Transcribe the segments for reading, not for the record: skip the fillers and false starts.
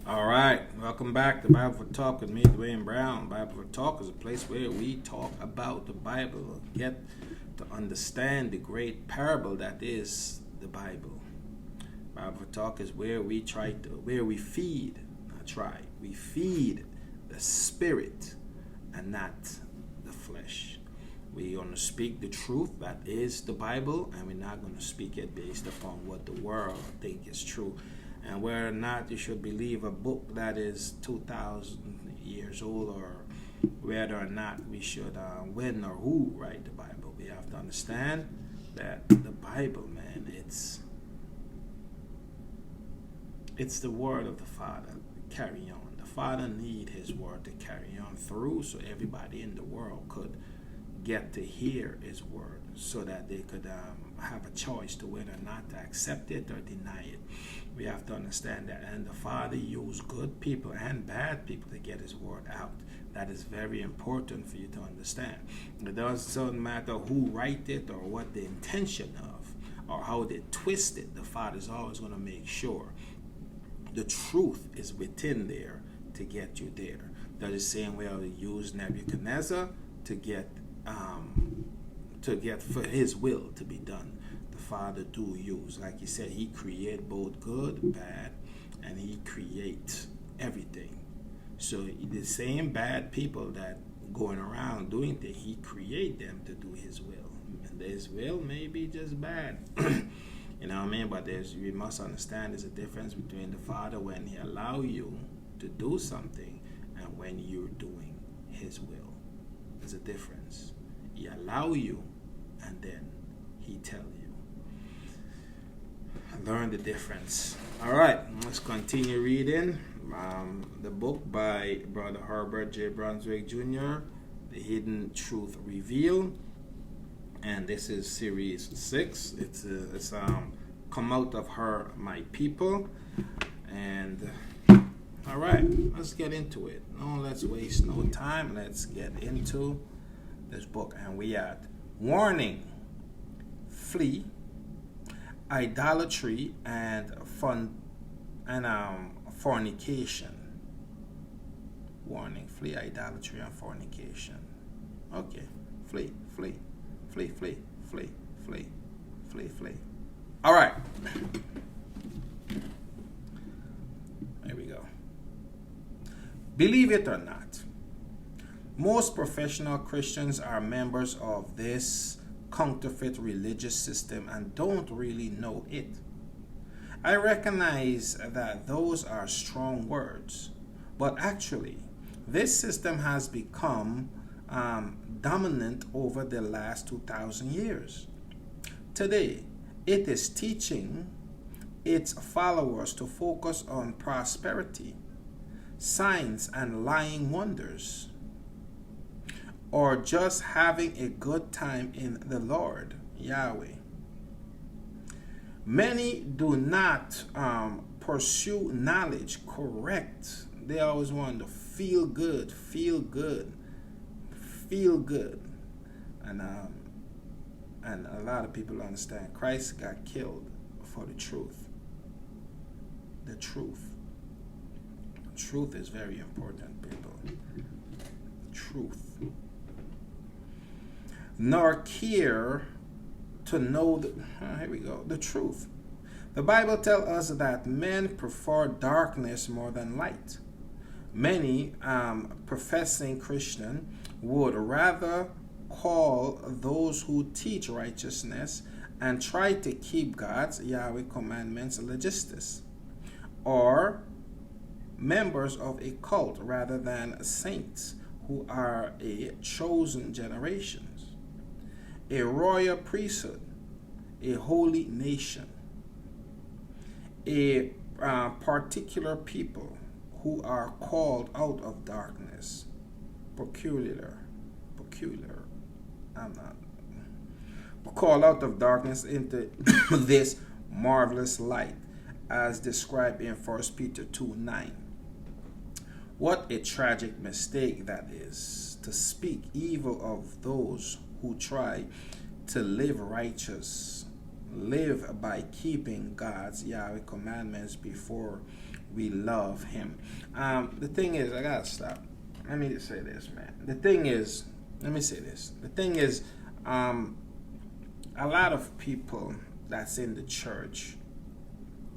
All right, welcome back to Bible for Talk with me, Dwayne Brown. Bible for Talk is a place where we talk about the Bible, get to understand the great parable that is the Bible. Bible for Talk is where we feed the spirit and not the flesh. We're going to speak the truth that is the Bible, and we're not going to speak it based upon what the world think is true. And whether or not you should believe a book that is 2,000 years old, or whether or not we should when or who write the Bible, we have to understand that the Bible, man, it's the word of the Father. Carry on. The Father need His word to carry on through, so everybody in the world could get to hear His word, so that they could have a choice to whether or not to accept it or deny it. We have to understand that. And the Father used good people and bad people to get His word out. That is very important for you to understand. It doesn't matter who write it or what the intention of or how they twist it. The Father is always going to make sure the truth is within there to get you there. That is the same way He used Nebuchadnezzar to get for His will to be done. The Father do use, like He said, He create both good, bad, and He creates everything. So the same bad people that going around doing things, He create them to do His will. And His will may be just bad. You know what I mean? But we must understand there's a difference between the Father when He allow you to do something and when you're doing His will. There's a difference. He allow you and then He tell you. Learn the difference. All right, let's continue reading the book by Brother Herbert J. Brunswick Jr. The Hidden Truth Revealed, and this is series 6. It's come out of her, my people, and all right, let's get into it. No, let's waste no time. Let's get into this book, and we at warning: flee idolatry and fornication. Warning: flee idolatry and fornication. Okay, flee. All right, there we go. Believe it or not, most professional Christians are members of this counterfeit religious system and don't really know it. I recognize that those are strong words, but actually, this system has become dominant over the last 2,000 years. Today, it is teaching its followers to focus on prosperity, signs, and lying wonders, or just having a good time in the Lord, Yahweh. Many do not pursue knowledge correct. They always want to feel good. And a lot of people understand Christ got killed for the truth. The truth. Truth is very important, people. Truth. Nor care to know the truth. The Bible tells us that men prefer darkness more than light. Many professing Christian would rather call those who teach righteousness and try to keep God's Yahweh commandments logistics, or members of a cult rather than saints who are a chosen generation, a royal priesthood, a holy nation, a particular people who are called out of darkness, called out of darkness into this marvelous light, as described in 1 Peter 2:9. What a tragic mistake that is, to speak evil of those who try to live righteous, live by keeping God's Yahweh commandments before we love him. The thing is, I gotta stop. Let me just say this, man. The thing is, let me say this. The thing is, a lot of people that's in the church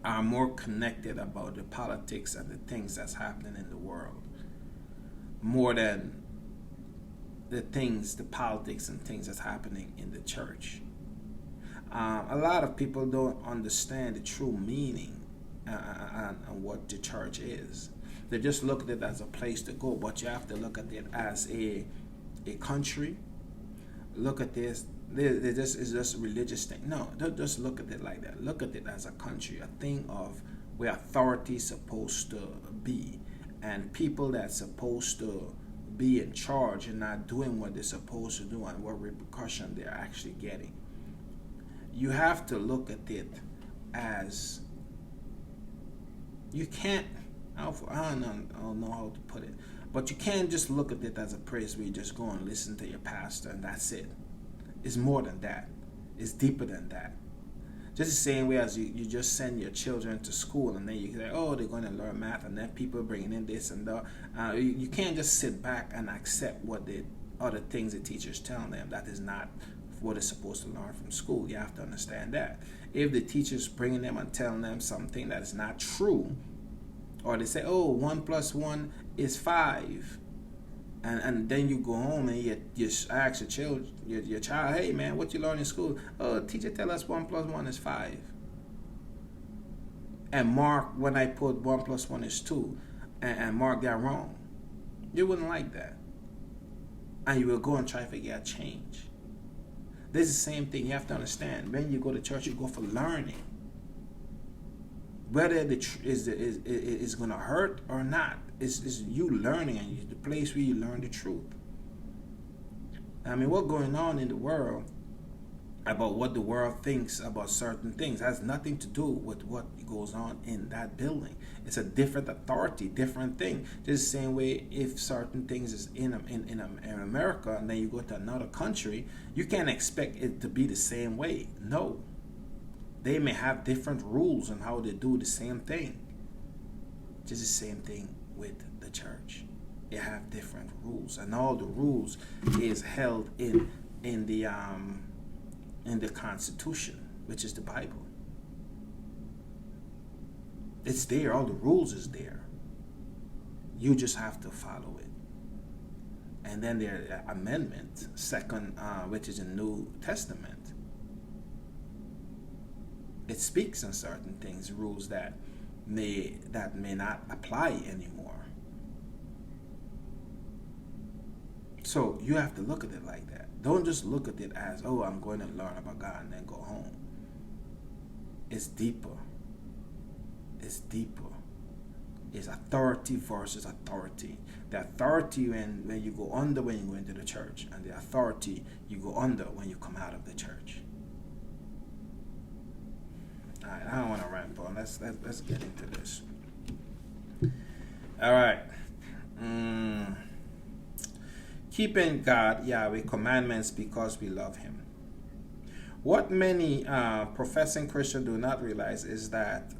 are more connected about the politics and the things that's happening in the world more than the politics and things that's happening in the church. A lot of people don't understand the true meaning and what the church is. They just look at it as a place to go, but you have to look at it as a country. Look at this. This is just a religious thing. No, don't just look at it like that. Look at it as a country, a thing of where authority is supposed to be, and people that's supposed to be in charge and not doing what they're supposed to do and what repercussion they're actually getting. You have to look at it as you can't. I don't know how to put it, but you can't just look at it as a place where you just go and listen to your pastor and that's it. It's more than that. It's deeper than that. Just the same way as you just send your children to school and then you say, oh, they're going to learn math, and then people are bringing in this and that. You can't just sit back and accept what the other things the teachers tell them. That is not what they're supposed to learn from school. You have to understand that. If the teacher's bringing them and telling them something that is not true, or they say, oh, 1 + 1 is 5, and then you go home and you ask your child, hey man, what you learn in school? Oh, teacher tell us 1 + 1 is 5. And Mark, when I put 1 + 1 is 2, and Mark got wrong, you wouldn't like that, and you will go and try to figure out change. This is the same thing. You have to understand. When you go to church, you go for learning. Whether is going to hurt or not, is you learning, and the place where you learn the truth. I mean, what's going on in the world, about what the world thinks about certain things, has nothing to do with what goes on in that building. It's a different authority, different thing. Just the same way, if certain things is in America and then you go to another country, you can't expect it to be the same way. No. They may have different rules on how they do the same thing. Just the same thing with the church. They have different rules, and all the rules is held in the Constitution, which is the Bible. It's there. All the rules is there. You just have to follow it. And then there's amendment, second, which is the New Testament. It speaks on certain things, rules that may not apply anymore. So you have to look at it like that. Don't just look at it as, oh, I'm going to learn about God and then go home. It's deeper. It's deeper. It's authority versus authority. The authority when you go under when you go into the church, and the authority you go under when you come out of the church. All right, I don't want to rant, but let's get into this. All right. Keeping God, Yahweh, commandments because we love him. What many professing Christians do not realize is that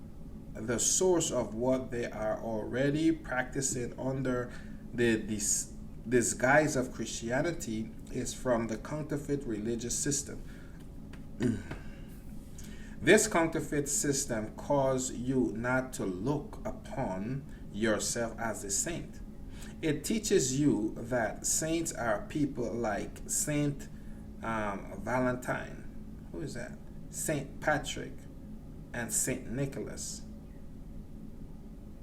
the source of what they are already practicing under the disguise of Christianity is from the counterfeit religious system. This counterfeit system causes you not to look upon yourself as a saint. It teaches you that saints are people like Saint Valentine. Who is that? Saint Patrick and Saint Nicholas.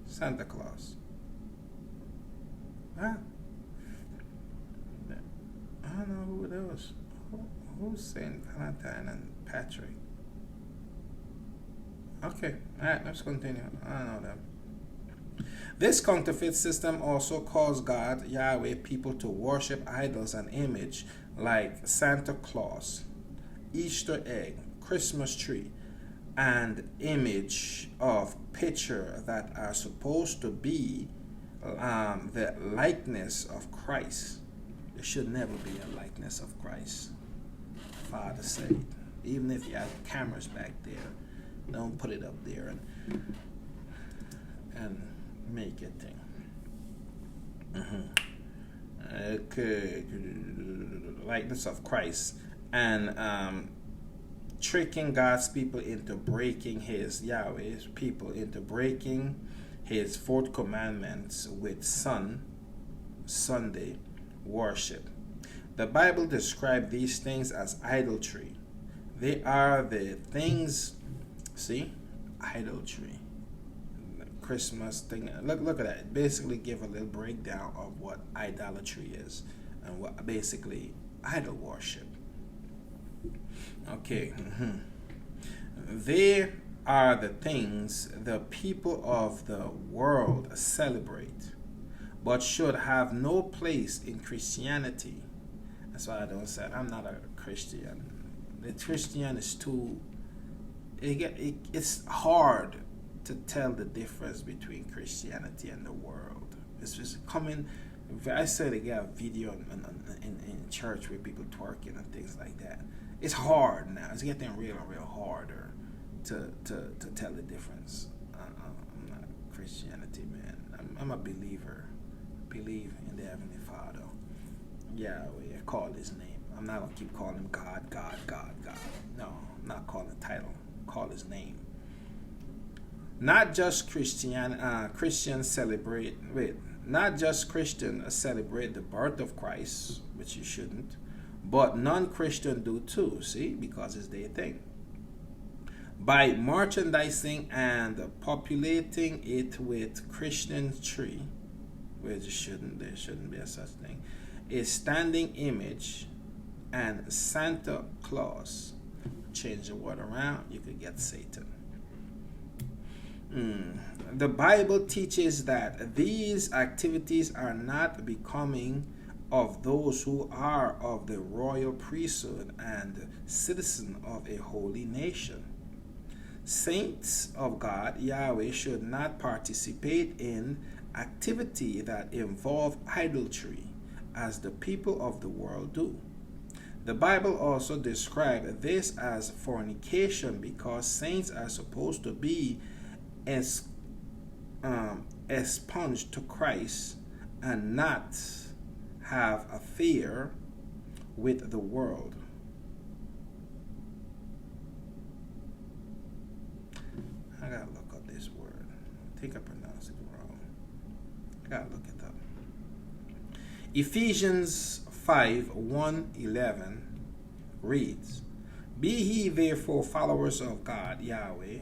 Santa Claus. Huh? I don't know who those. Who's Saint Valentine and Patrick? Okay, alright, let's continue. I don't know them. This counterfeit system also caused God, Yahweh, people to worship idols and image like Santa Claus, Easter egg, Christmas tree, and image of picture that are supposed to be the likeness of Christ. There should never be a likeness of Christ. Father said, even if you have cameras back there, don't put it up there. And and make it thing. Okay, likeness of Christ, and tricking God's people into breaking his Yahweh's people into breaking his fourth commandments with Sunday worship. The Bible describes these things as idolatry. They are the things, see, idolatry. Christmas thing. Look at that. Basically, give a little breakdown of what idolatry is and what basically idol worship. Okay. They are the things the people of the world celebrate, but should have no place in Christianity. That's why I don't say I'm not a Christian. The Christian is too. It's hard to tell the difference between Christianity and the world. It's just coming. I said they got a video in church with people twerking and things like that. It's hard now. It's getting real harder to tell the difference. I'm not Christianity, man. I'm a believer. Believe in the Heavenly Father. Yeah, we call His name. I'm not gonna keep calling Him God. No, I'm not calling the title. Call His name. Not just Christians celebrate. Not just Christians celebrate the birth of Christ, which you shouldn't, but non-Christians do too. See, because it's their thing. By merchandising and populating it with Christian tree, which there shouldn't be a such thing, a standing image, and Santa Claus. Change the word around, you could get Satan. The Bible teaches that these activities are not becoming of those who are of the royal priesthood and citizen of a holy nation. Saints of God, Yahweh, should not participate in activity that involve idolatry as the people of the world do. The Bible also describes this as fornication because saints are supposed to be expunged to Christ and not have affair with the world. I gotta look up this word. I think I pronounced it wrong. I gotta look it up. Ephesians 5:1-11 reads, Be ye therefore followers of God, Yahweh,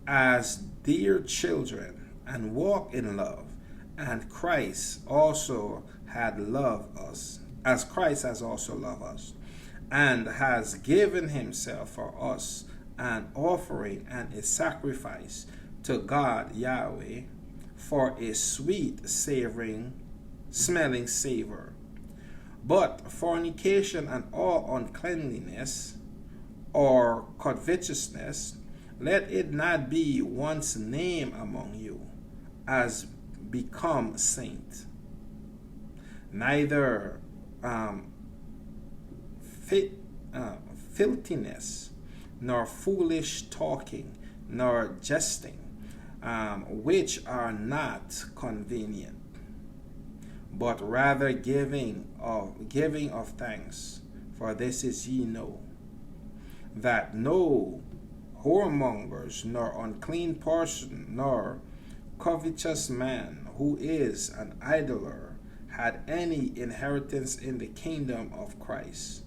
as dear children, and walk in love, and Christ also had loved us, as Christ has also loved us, and has given himself for us an offering and a sacrifice to God Yahweh for a sweet smelling savor. But fornication and all uncleanliness or covetousness, let it not be once named among you as become saint. Neither filthiness, nor foolish talking, nor jesting, which are not convenient, but rather giving of thanks. For this is ye know, that no whoremongers, nor unclean person, nor covetous man who is an idolater had any inheritance in the kingdom of Christ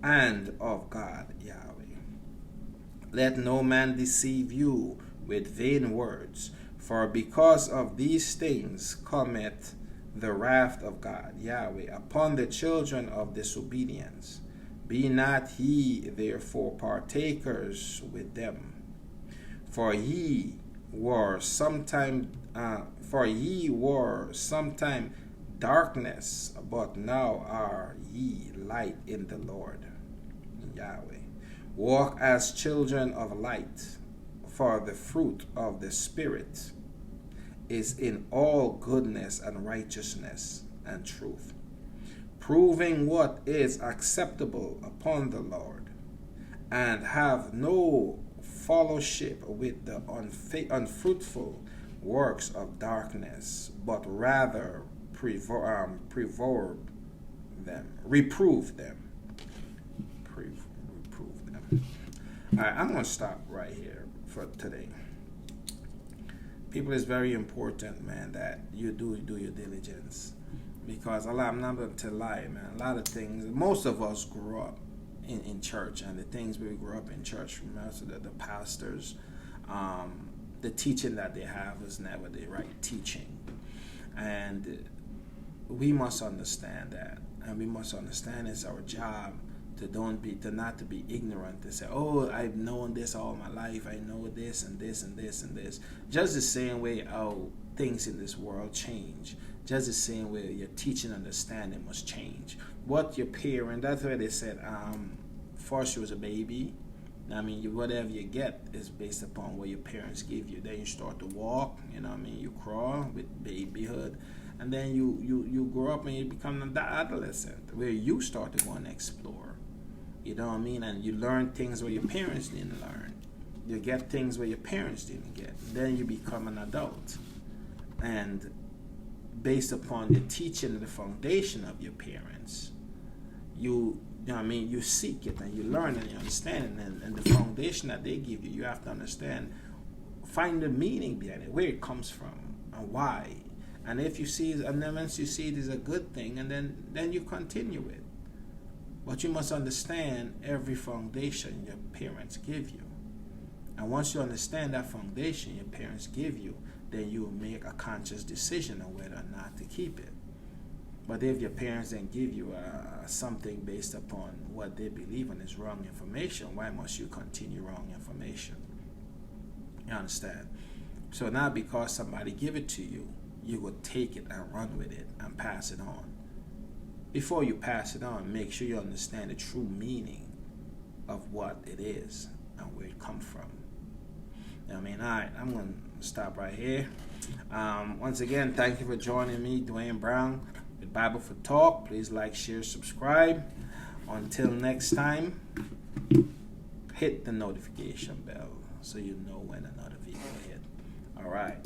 and of God Yahweh. Let no man deceive you with vain words, for because of these things cometh the wrath of God Yahweh upon the children of disobedience. Be not ye therefore partakers with them, for ye were sometime darkness, but now are ye light in the Lord Yahweh. Walk as children of light, for the fruit of the Spirit is in all goodness and righteousness and truth, proving what is acceptable upon the Lord, and have no fellowship with the unfruitful, works of darkness, but rather reprove them. Reprove them. All right, I'm going to stop right here for today. People, it's very important, man, that you do your diligence, because I'm not going to lie, man. A lot of things, most of us grew up in church, and the things we grew up in church, so the pastors, the teaching that they have is never the right teaching, and we must understand that, and we must understand it's our job to not to be ignorant, to say, oh, I've known this all my life, I know this and this and this and this. Just the same way how things in this world change, just the same way your teaching understanding must change. What your parent, that's why they said, first you was a baby. I mean, whatever you get is based upon what your parents give you. Then you start to walk, you crawl with babyhood. And then you grow up and you become an adolescent, where you start to go and explore. You know what I mean? And you learn things where your parents didn't learn. You get things where your parents didn't get. Then you become an adult. And based upon the teaching and the foundation of your parents, you seek it and you learn and you understand it. And the foundation that they give you have to understand, find the meaning behind it, where it comes from and why. And if you see, and then once you see it is a good thing, and then you continue it. But you must understand every foundation your parents give you. And once you understand that foundation your parents give you, then you will make a conscious decision on whether or not to keep it. But if your parents then give you something based upon what they believe in is wrong information, why must you continue wrong information? You understand? So now because somebody give it to you, you will take it and run with it and pass it on. Before you pass it on, make sure you understand the true meaning of what it is and where it comes from. All right, I'm going to stop right here. Once again, thank you for joining me, Dwayne Brown, with Bible for Talk. Please like, share, subscribe. Until next time, hit the notification bell so you know when another video hit. All right.